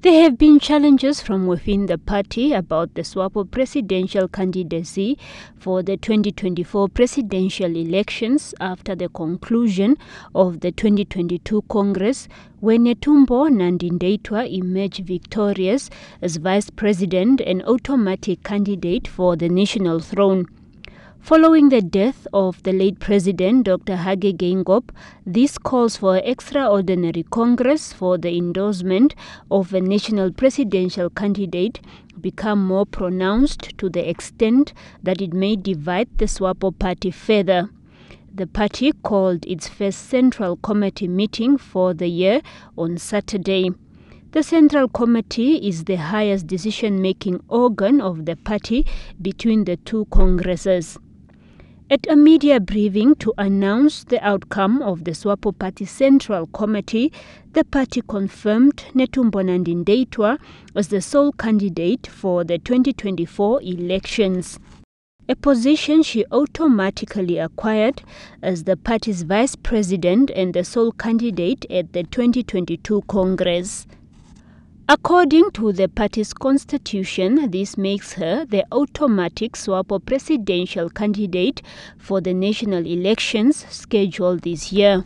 There have been challenges from within the party about the Swapo presidential candidacy for the 2024 presidential elections after the conclusion of the 2022 Congress, when Nandi-Ndaitwah emerged victorious as vice president and automatic candidate for the national throne. Following the death of the late President Dr. Hage Geingob, this calls for an extraordinary Congress for the endorsement of a national presidential candidate become more pronounced to the extent that it may divide the Swapo Party further. The party called its first Central Committee meeting for the year on Saturday. The Central Committee is the highest decision-making organ of the party between the two Congresses. At a media briefing to announce the outcome of the Swapo Party Central Committee, the party confirmed Nandi-Ndaitwah as the sole candidate for the 2024 elections, a position she automatically acquired as the party's vice president and the sole candidate at the 2022 Congress. According to the party's constitution, this makes her the automatic Swapo presidential candidate for the national elections scheduled this year.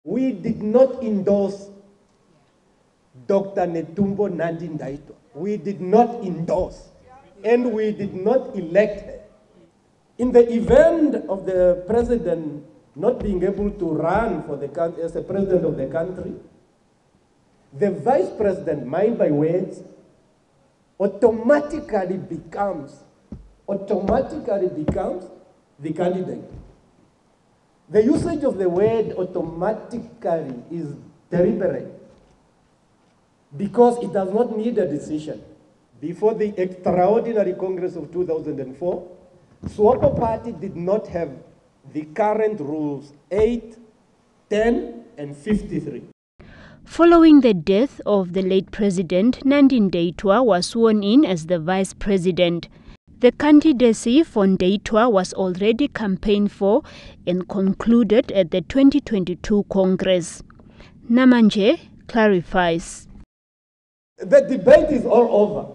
We did not endorse Dr. Nandi-Ndaitwah. We did not endorse, and we did not elect her. In the event of the president not being able to run for as the president of the country, the vice president, mind by words, automatically becomes the candidate. The usage of the word automatically is deliberate because it does not need a decision. Before the extraordinary Congress of 2004, Swapo Party did not have the current rules 8, 10, and 53. Following the death of the late President, Nandi-Ndaitwah was sworn in as the vice president. The candidacy for Ndaitwah was already campaigned for and concluded at the 2022 Congress. Namanje clarifies. The debate is all over.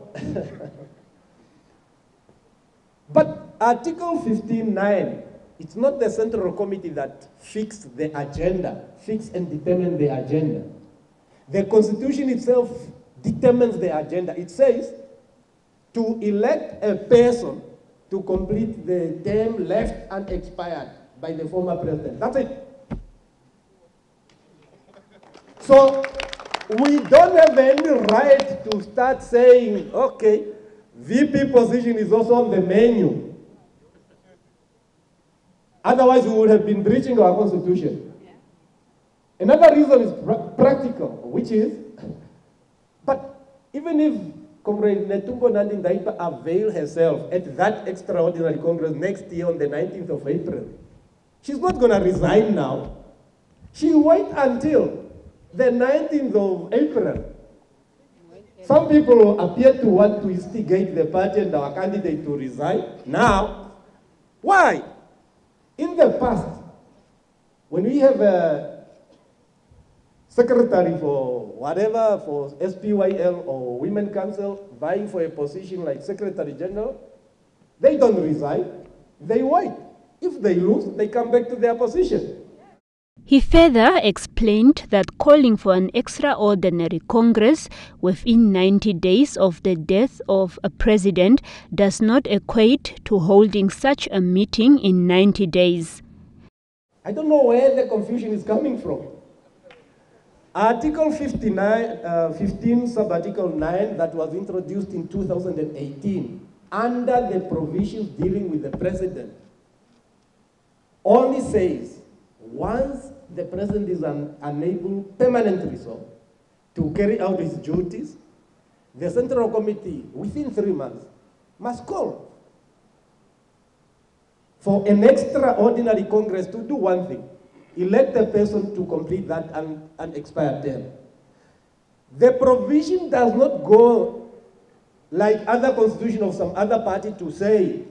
But Article 15.9, it's not the Central Committee that fixed the agenda, fix and determine the agenda. The Constitution itself determines the agenda. It says to elect a person to complete the term left unexpired by the former president. That's it. So we don't have any right to start saying, okay, VP position is also on the menu. Otherwise, we would have been breaching our Constitution. Another reason is practical, which is, but even if Comrade Nandi-Ndaitwah avail herself at that extraordinary Congress next year on the 19th of April, she's not going to resign now. She'll wait until the 19th of April. Some people appear to want to instigate the party and our candidate to resign now. Why? In the past, when we have a secretary for whatever, for SPYL or Women Council, vying for a position like Secretary General, they don't resign, they wait. If they lose, they come back to their position. He further explained that calling for an extraordinary Congress within 90 days of the death of a president does not equate to holding such a meeting in 90 days. I don't know where the confusion is coming from. Article 15 sub-article 9 that was introduced in 2018 under the provisions dealing with the president only says once the president is unable permanently so to carry out his duties, the Central Committee within 3 months must call for an extraordinary Congress to do one thing: elect a person to complete that unexpired term. The provision does not go like other constitution of some other party to say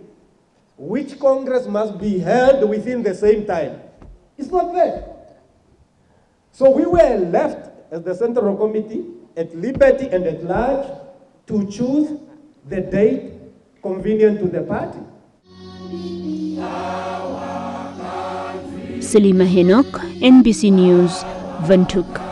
which Congress must be held within the same time. It's not there. So we were left as the Central Committee at liberty and at large to choose the date convenient to the party. Selima Henok, NBC News, Windhoek.